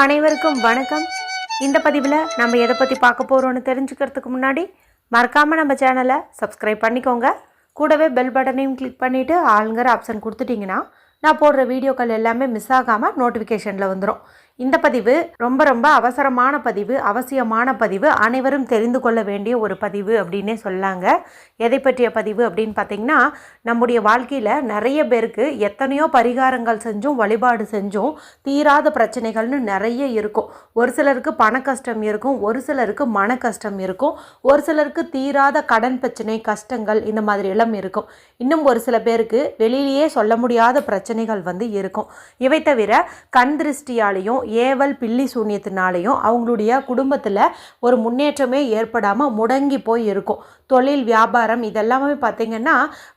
அனைவருக்கும் வணக்கம். இந்த பதிவில் நம்ம எதை பற்றி பார்க்க போகிறோன்னு தெரிஞ்சுக்கிறதுக்கு முன்னாடி மறக்காமல் நம்ம சேனலை சப்ஸ்கிரைப் பண்ணிக்கோங்க. கூடவே பெல் பட்டனையும் கிளிக் பண்ணிவிட்டு ஆளுங்கிற ஆப்ஷன் கொடுத்துட்டிங்கன்னா நான் போடுற வீடியோக்கள் எல்லாமே மிஸ் ஆகாமல் நோட்டிஃபிகேஷனில் வந்துடும். இந்த பதிவு ரொம்ப அவசரமான பதிவு, அவசியமான பதிவு, அனைவரும் தெரிந்து கொள்ள வேண்டிய ஒரு பதிவு அப்படின்னே சொல்லாங்க. எதை பற்றிய பதிவு அப்படின்னு பார்த்திங்கன்னா, நம்முடைய வாழ்க்கையில் நிறைய பேருக்கு எத்தனையோ பரிகாரங்கள் செஞ்சும் வழிபாடு செஞ்சும் தீராத பிரச்சனைகள்னு நிறைய இருக்கும். ஒரு சிலருக்கு பண கஷ்டம் இருக்கும், ஒரு சிலருக்கு மன கஷ்டம் இருக்கும், ஒரு சிலருக்கு தீராத கடன் பிரச்சனை, கஷ்டங்கள் இந்த மாதிரி எல்லாம் இருக்கும். இன்னும் ஒரு சில பேருக்கு வெளியிலேயே சொல்ல முடியாத பிரச்சனைகள் இருக்கும். இவை தவிர கண் திருஷ்டியாலையும் ஏவல் பில்லி சூன்யத்தினாலையும் அவங்களுடைய குடும்பத்தில் ஒரு முன்னேற்றமே ஏற்படாமல் முடங்கி போய் இருக்கும். தொழில் வியாபாரம் இதெல்லாமே பார்த்திங்கன்னா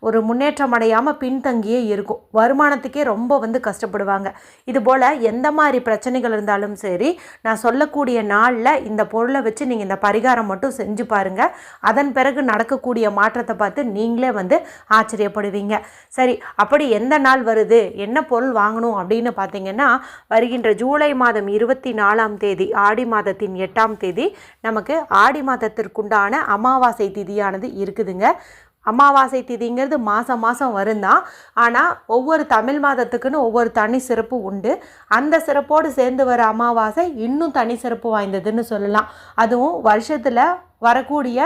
ஒரு முன்னேற்றம் அடையாமல் பின்தங்கியே இருக்கும். வருமானத்துக்கே ரொம்ப கஷ்டப்படுவாங்க. இதுபோல் எந்த மாதிரி பிரச்சனைகள் இருந்தாலும் சரி, நான் சொல்லக்கூடிய நாளில் இந்த பொருளை வச்சு நீங்கள் இந்த பரிகாரம் மட்டும் செஞ்சு பாருங்கள். அதன் பிறகு நடக்கக்கூடிய மாற்றத்தை பார்த்து நீங்களே ஆச்சரியப்படுவீங்க. சரி, அப்படி எந்த நாள் வருது, என்ன பொருள் வாங்கணும் அப்படின்னு பார்த்தீங்கன்னா, வருகின்ற ஜூலை மாதம் 24ஆம் தேதி, ஆடி மாதத்தின் 8ஆம் தேதி நமக்கு ஆடி மாதத்திற்குண்டான அமாவாசை திதியானது இருக்குதுங்க. அமாவாசை திதிங்கிறது மாதம் வருந்தான். ஆனால் ஒவ்வொரு தமிழ் மாதத்துக்குன்னு ஒவ்வொரு தனி சிறப்பு உண்டு. அந்த சிறப்போடு சேர்ந்து வர அமாவாசை இன்னும் தனி சிறப்பு வாய்ந்ததுன்னு சொல்லலாம். அதுவும் வருஷத்தில் வரக்கூடிய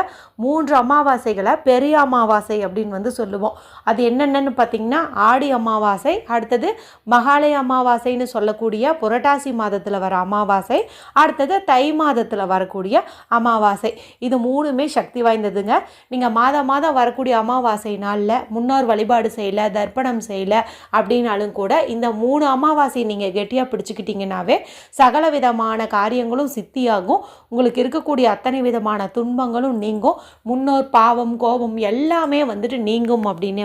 3 அமாவாசைகளை பெரிய அமாவாசை அப்படின்னு சொல்லுவோம். அது என்னென்னு பார்த்திங்கன்னா, ஆடி அமாவாசை, அடுத்தது மகாலய அமாவாசைன்னு சொல்லக்கூடிய புரட்டாசி மாதத்தில் வர அமாவாசை, அடுத்தது தை மாதத்தில் வரக்கூடிய அமாவாசை. இது 3மே சக்தி வாய்ந்ததுங்க. நீங்கள் மாதம் வரக்கூடிய அமாவாசை நாளில் முன்னோர் வழிபாடு செய்யலை, தர்ப்பணம் செய்யலை அப்படின்னாலும் கூட இந்த 3 அமாவாசை நீங்கள் கெட்டியாக பிடிச்சிக்கிட்டிங்கனாவே சகல விதமான காரியங்களும் சித்தியாகும். உங்களுக்கு இருக்கக்கூடிய அத்தனை விதமான துன்பங்களும் நீங்கும். முன்னோர் பாவம் கோபம் எல்லாமே நீங்கும் அப்படின்னே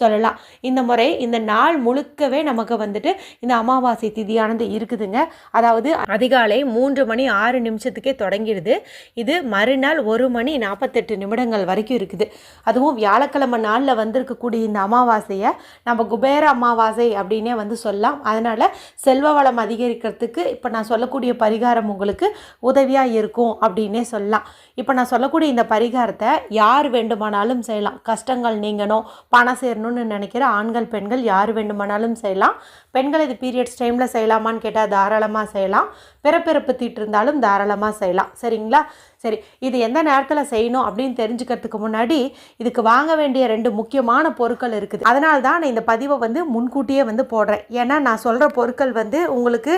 சொல்லலாம். இந்த முறை இந்த நாள் முழுக்கவே நமக்கு இந்த அமாவாசை திதியானது இருக்குதுங்க. அதாவது அதிகாலை 3 மணி 6 நிமிஷத்துக்கே தொடங்கிடுது. இது மறுநாள் 1 மணி 48 நிமிடங்கள் வரைக்கும் இருக்குது. அதுவும் வியாழக்கிழமை நாளில் வந்திருக்கக்கூடிய இந்த அமாவாசையை நம்ம குபேர அமாவாசை அப்படின்னே சொல்லலாம். அதனால் செல்வ வளம் அதிகரிக்கிறதுக்கு இப்போ நான் சொல்லக்கூடிய பரிகாரம் உங்களுக்கு உதவியாக இருக்கும் அப்படின்னே சொல்லலாம். இப்போ நான் சொல்லக்கூடிய இந்த பரிகாரத்தை யார் வேண்டுமானாலும் செய்யலாம். கஷ்டங்கள் நீங்கணும், பணம் சேரணும்னு நினைக்கிற ஆண்கள் பெண்கள் யார் வேண்டுமானாலும் செய்யலாம். பெண்கள் இது பீரியட்ஸ் டைமில் செய்யலாமான்னு கேட்டால் தாராளமாக செய்யலாம். பிறப்பிறப்பு தீட்டு இருந்தாலும் தாராளமாக செய்யலாம். சரிங்களா? சரி, இது எந்த நேரத்தில் செய்யணும் அப்படின்னு தெரிஞ்சுக்கிறதுக்கு முன்னாடி இதுக்கு வாங்க வேண்டிய 2 முக்கியமான பொருட்கள் இருக்குது. அதனால தான் நான் இந்த பதிவை முன்கூட்டியே போடுறேன். ஏன்னா நான் சொல்கிற பொருட்கள் உங்களுக்கு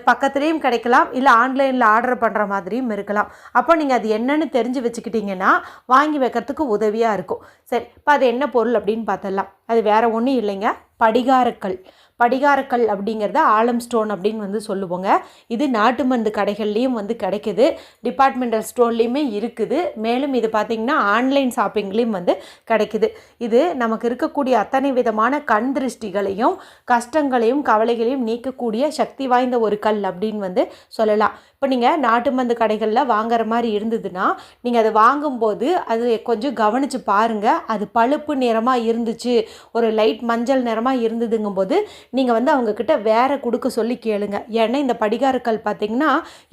பக்கத்துலேயும் கிடைக்கலாம், இல்லை ஆன்லைனில் ஆர்டர் பண்ணுற மாதிரியும் இருக்கலாம். அப்போ நீங்கள் அது என்னன்னு தெரிஞ்சு வச்சுக்கிட்டிங்கன்னா வாங்கி வைக்கிறதுக்கு உதவியாக இருக்கும். சரி, இப்போ அது என்ன பொருள் அப்படின்னு பார்த்தலாம். அது வேறு ஒன்றும் இல்லைங்க, படிகாரக்கல். படிகாரக்கல் அப்படிங்கிறத ஆலம் ஸ்டோன் அப்படின்னு சொல்லுவோங்க. இது நாட்டு மருந்து கடைகள்லேயும் கிடைக்குது, டிபார்ட்மெண்டல் ஸ்டோர்லேயுமே இருக்குது. மேலும் இது பார்த்திங்கன்னா ஆன்லைன் ஷாப்பிங்லேயும் கிடைக்குது. இது நமக்கு இருக்கக்கூடிய அத்தனை விதமான கண் திருஷ்டிகளையும் கஷ்டங்களையும் கவலைகளையும் நீக்கக்கூடிய சக்தி வாய்ந்த ஒரு கல் அப்படின்னு சொல்லலாம். இப்போ நீங்கள் நாட்டு மருந்து கடைகளில் வாங்குற மாதிரி இருந்ததுன்னா நீங்கள் அதை வாங்கும்போது அது கொஞ்சம் கவனித்து பாருங்கள். அது பழுப்பு நிறமாக இருந்துச்சு, ஒரு லைட் மஞ்சள் நிறமாக இருந்ததுங்கும்போது நீங்கள் அவங்கக்கிட்ட வேறு கொடுக்க சொல்லி கேளுங்க. ஏன்னா இந்த படிகாரக்கல் பார்த்திங்கன்னா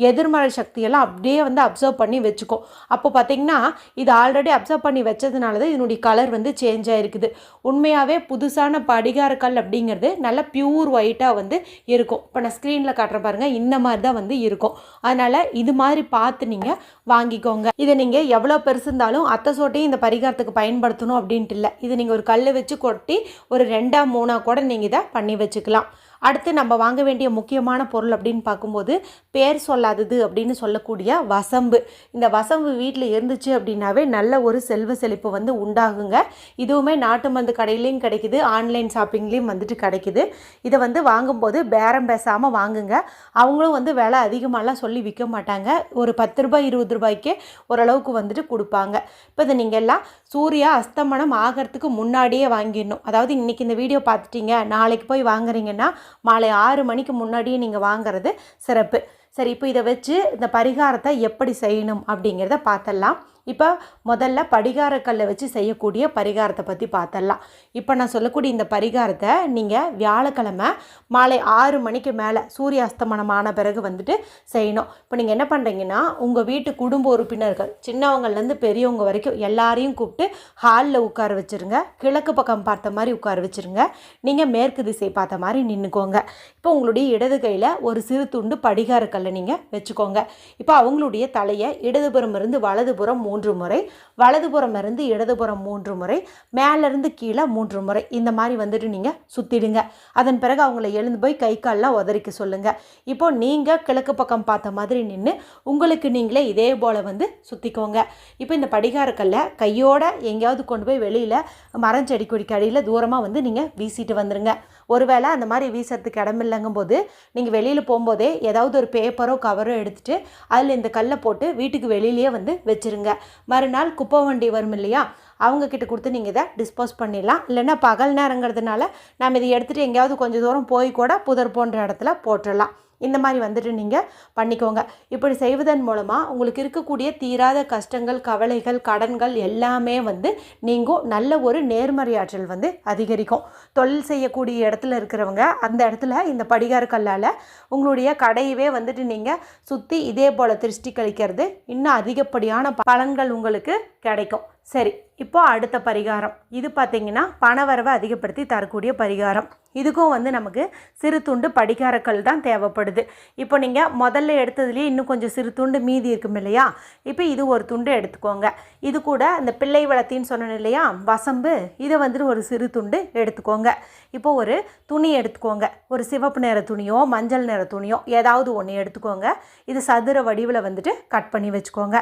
எதிர்மறை சக்தியெல்லாம் அப்படியே அப்சர்வ் பண்ணி வச்சுக்கும். அப்போ பார்த்திங்கன்னா இது ஆல்ரெடி அப்சர்வ் பண்ணி வச்சதுனால தான் இதனுடைய கலர் சேஞ்ச் ஆகிருக்குது. உண்மையாகவே புதுசான படிகாரக்கல் அப்படிங்கிறது நல்ல பியூர் ஒயிட்டாக இருக்கும். இப்போ நான் ஸ்க்ரீனில் காட்டுற பாருங்கள், இந்த மாதிரி தான் இருக்கும். அதனால் இது மாதிரி பார்த்து நீங்கள் வாங்கிக்கோங்க. இதை நீங்கள் எவ்வளோ பெருசு இருந்தாலும் அத்தை சோட்டையும் இந்த பரிகாரத்துக்கு பயன்படுத்தணும் அப்படின்ட்டு இல்லை. இது நீங்கள் ஒரு கல் வச்சு கொட்டி ஒரு 2 3 கூட நீங்கள் இதை பண்ணி வச்சுக்கலாம். அடுத்து நம்ம வாங்க வேண்டிய முக்கியமான பொருள் அப்படின்னு பார்க்கும்போது பேர் சொல்லாதது அப்படின்னு சொல்லக்கூடிய வசம்பு. இந்த வசம்பு வீட்டில் இருந்துச்சு அப்படின்னாவே நல்ல ஒரு செல்வ செழிப்பு உண்டாகுங்க. இதுவுமே நாட்டு மருந்து கடையிலையும் கிடைக்குது, ஆன்லைன் ஷாப்பிங்லேயும் கிடைக்குது. இதை வாங்கும்போது பேரம் பேசாமல் வாங்குங்க. அவங்களும் விலை அதிகமாகலாம் சொல்லி விற்க மாட்டாங்க. ஒரு 10 ரூபாய் 20 ரூபாய்க்கே ஓரளவுக்கு கொடுப்பாங்க. இப்போ இதை நீங்கள் எல்லாம் சூரிய அஸ்தமனம் ஆகிறதுக்கு முன்னாடியே வாங்கிடணும். அதாவது இன்றைக்கி இந்த வீடியோ பார்த்துட்டீங்க, நாளைக்கு போய் வாங்குறீங்கன்னா மாலை 6 மணிக்கு முன்னாடியே நீங்கள் வாங்குறது சிறப்பு. சரி, இப்போ இதை வச்சு இந்த பரிகாரத்தை எப்படி செய்யணும் அப்படிங்கிறத பார்த்தலாம். இப்போ முதல்ல படிகாரக்கல்லை வச்சு செய்யக்கூடிய பரிகாரத்தை பற்றி பார்த்தரலாம். இப்போ நான் சொல்லக்கூடிய இந்த பரிகாரத்தை நீங்கள் வியாழக்கிழமை மாலை 6 மணிக்கு மேலே சூரிய அஸ்தமனமான பிறகு வந்துட்டு செய்யணும். இப்போ நீங்கள் என்ன பண்ணுறீங்கன்னா, உங்கள் வீட்டு குடும்ப உறுப்பினர்கள் சின்னவங்கள்லேருந்து பெரியவங்க வரைக்கும் எல்லாரையும் கூப்பிட்டு ஹாலில் உட்கார வச்சுருங்க. கிழக்கு பக்கம் பார்த்த மாதிரி உட்கார வச்சுருங்க. நீங்கள் மேற்கு திசை பார்த்த மாதிரி நின்றுக்கோங்க. இப்போ உங்களுடைய இடது கையில் ஒரு சிறு துண்டு படிகாரக்கல்லை நீங்கள் வச்சுக்கோங்க. இப்போ அவங்களுடைய தலையை இடதுபுறம் இருந்து வலதுபுறம் 3 முறை, வலதுபுறம் இருந்து இடதுபுறம் 3 முறை, மேலேருந்து கீழே 3 முறை இந்த மாதிரி வந்துட்டு நீங்கள் சுற்றிடுங்க. அதன் பிறகு அவங்கள எழுந்து போய் கை காலெலாம் உதறிக்க சொல்லுங்கள். இப்போது நீங்கள் கிழக்கு பக்கம் பார்த்த மாதிரி நின்று உங்களுக்கு நீங்களே இதே போல் வந்து சுற்றிக்கோங்க. இப்போ இந்த படிகாரக்கல்லை கையோடு எங்கேயாவது கொண்டு போய் வெளியில் மரம் செடி கொடிக்கு அடியில் தூரமாக வந்து நீங்கள் வீசிட்டு வந்துடுங்க. ஒருவேளை அந்த மாதிரி வீசுறதுக்கு இடமில்லைங்கும் போது நீங்கள் வெளியில் போகும்போதே ஏதாவது ஒரு பேப்பரோ கவரோ எடுத்துகிட்டு அதில் இந்த கல்லை போட்டு வீட்டுக்கு வெளியிலேயே வந்து வச்சுருங்க. மறுநாள் குப்பை வண்டி வரும் இல்லையா, அவங்கக்கிட்ட கொடுத்து நீங்கள் இதை டிஸ்போஸ் பண்ணிடலாம். இல்லைன்னா பகல் நேரங்கிறதுனால நம்ம இதை எடுத்துகிட்டு எங்கேயாவது கொஞ்சம் தூரம் போய் கூட புதர் போன்ற இடத்துல போட்டுடலாம். இந்த மாதிரி வந்துட்டு நீங்கள் பண்ணிக்கோங்க. இப்படி செய்வதன் மூலமாக உங்களுக்கு இருக்கக்கூடிய தீராத கஷ்டங்கள், கவலைகள், கடன்கள் எல்லாமே வந்து நீங்கும். நல்ல ஒரு நேர்மறை ஆற்றல் வந்து அதிகரிக்கும். தொழில் செய்யக்கூடிய இடத்துல இருக்கிறவங்க அந்த இடத்துல இந்த படிகார கல்லால் உங்களுடைய கடையவே வந்துட்டு நீங்கள் சுற்றி இதே போல் திருஷ்டி கழிக்கிறது இன்னும் அதிகப்படியான பலன்கள் உங்களுக்கு கிடைக்கும். சரி, இப்போ அடுத்த பரிகாரம் இது பார்த்திங்கன்னா பணவரவை அதிகப்படுத்தி தரக்கூடிய பரிகாரம். இதுக்கும் வந்து நமக்கு சிறு துண்டு படிகாரக்கல் தான் தேவைப்படுது. இப்போ நீங்கள் முதல்ல எடுத்ததுலேயே இன்னும் கொஞ்சம் சிறு துண்டு மீதி இருக்கும் இல்லையா, இப்போ இது ஒரு துண்டு எடுத்துக்கோங்க. இது கூட இந்த பிள்ளை வளத்தின்னு சொன்னேன் இல்லையா, வசம்பு, இதை வந்துட்டு ஒரு சிறு துண்டு எடுத்துக்கோங்க. இப்போ ஒரு துணி எடுத்துக்கோங்க. ஒரு சிவப்பு நிற துணியோ மஞ்சள் நிற துணியோ ஏதாவது ஒன்று எடுத்துக்கோங்க. இது சதுர வடிவில் வந்துட்டு கட் பண்ணி வச்சுக்கோங்க.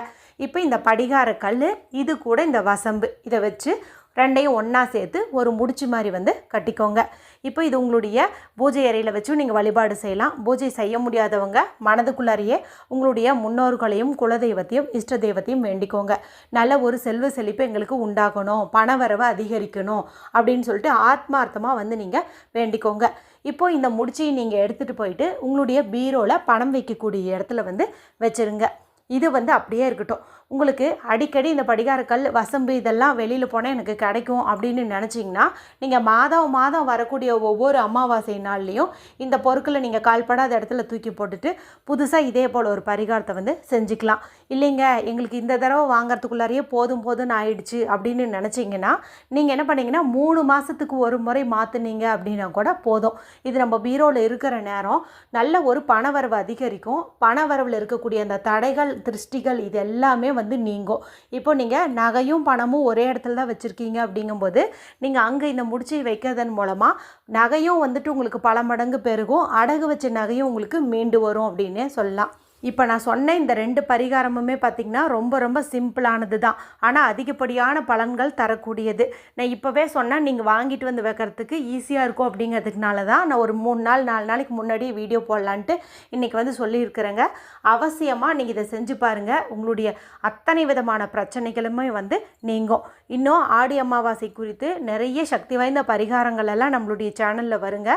இப்போ இந்த படிகாரக்கல் இது கூட இந்த வசம்பு இதை வச்சு ரெண்டையும் ஒன்றா சேர்த்து ஒரு முடிச்சு மாதிரி வந்து கட்டிக்கோங்க. இப்போ இது உங்களுடைய பூஜை அறையில் வச்சு நீங்கள் வழிபாடு செய்யலாம். பூஜை செய்ய முடியாதவங்க மனதுக்குள்ளாரையே உங்களுடைய முன்னோர்களையும் குலதெய்வத்தையும் இஷ்ட தெய்வத்தையும் வேண்டிக்கோங்க. நல்ல ஒரு செல்வ செழிப்பு எங்களுக்கு உண்டாகணும், பணவரவை அதிகரிக்கணும் அப்படின்னு சொல்லிட்டு ஆத்மார்த்தமாக வந்து நீங்கள் வேண்டிக்கோங்க. இப்போது இந்த முடிச்சியை நீங்கள் எடுத்துகிட்டு போயிட்டு உங்களுடைய பீரோவில் பணம் வைக்கக்கூடிய இடத்துல வந்து வச்சுருங்க. இது வந்து அப்படியே இருக்கட்டும். உங்களுக்கு அடிக்கடி இந்த படிகாரக்கல் வசம்பு இதெல்லாம் வெளியில் போனால் எனக்கு கிடைக்கும் அப்படின்னு நினச்சிங்கன்னா நீங்கள் மாதம் மாதம் வரக்கூடிய ஒவ்வொரு அமாவாசை நாள்லேயும் இந்த பொருட்களை நீங்கள் கால்படாத இடத்துல தூக்கி போட்டுட்டு புதுசாக இதே போல் ஒரு பரிகாரத்தை வந்து செஞ்சுக்கலாம். இல்லைங்க எங்களுக்கு இந்த தடவை வாங்கிறதுக்குள்ளாரையே போதும்னு ஆயிடுச்சு அப்படின்னு நினச்சிங்கன்னா நீங்கள் என்ன பண்ணிங்கன்னா 3 மாதத்துக்கு ஒரு முறை மாற்றுனீங்க அப்படின்னா கூட போதும். இது நம்ம பீரோவில் இருக்கிற நேரம் நல்ல ஒரு பணவரவு அதிகரிக்கும். பணவரவில் இருக்கக்கூடிய அந்த தடைகள், திருஷ்டிகள் இது எல்லாமே வந்து நீங்கும். இப்போ நீங்கள் நகையும் பணமும் ஒரே இடத்துல தான் வச்சுருக்கீங்க அப்படிங்கும்போது நீங்கள் அங்கே இந்த முடிச்சை வைக்கிறதன் மூலமாக நகையும் வந்துட்டு உங்களுக்கு பல மடங்கு பெருகும், அடகு வச்ச நகையும் உங்களுக்கு மீண்டு வரும் அப்படின்னே சொல்லலாம். இப்போ நான் சொன்ன இந்த 2 பரிகாரமுமே பார்த்திங்கன்னா ரொம்ப ரொம்ப சிம்பிளானது தான், ஆனால் அதிகப்படியான பலன்கள் தரக்கூடியது. நான் இப்போவே சொன்னால் நீங்கள் வாங்கிட்டு வந்து வைக்கிறதுக்கு ஈஸியாக இருக்கும் அப்படிங்கிறதுனால தான் நான் ஒரு 3 நாள் 4 நாளைக்கு முன்னாடியே வீடியோ போடலான்ட்டு இன்றைக்கி வந்து சொல்லியிருக்கிறேங்க. அவசியமாக நீங்கள் இதை செஞ்சு பாருங்கள். உங்களுடைய அத்தனை விதமான பிரச்சனைகளுமே வந்து நீங்கும். இன்னும் ஆடி அமாவாசை குறித்து நிறைய சக்தி வாய்ந்த பரிகாரங்கள் எல்லாம் நம்மளுடைய சேனலில் வருங்க.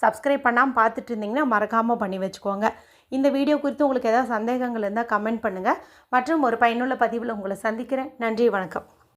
சப்ஸ்கிரைப் பண்ணாமல் பார்த்துட்டு இருந்தீங்கன்னா மறக்காமல் பண்ணி வச்சுக்கோங்க. இந்த வீடியோ குறித்து உங்களுக்கு ஏதாவது சந்தேகங்கள் இருந்தால் கமெண்ட் பண்ணுங்கள். மற்றும் ஒரு பயனுள்ள பதிவில் உங்களை சந்திக்கிறேன். நன்றி, வணக்கம்.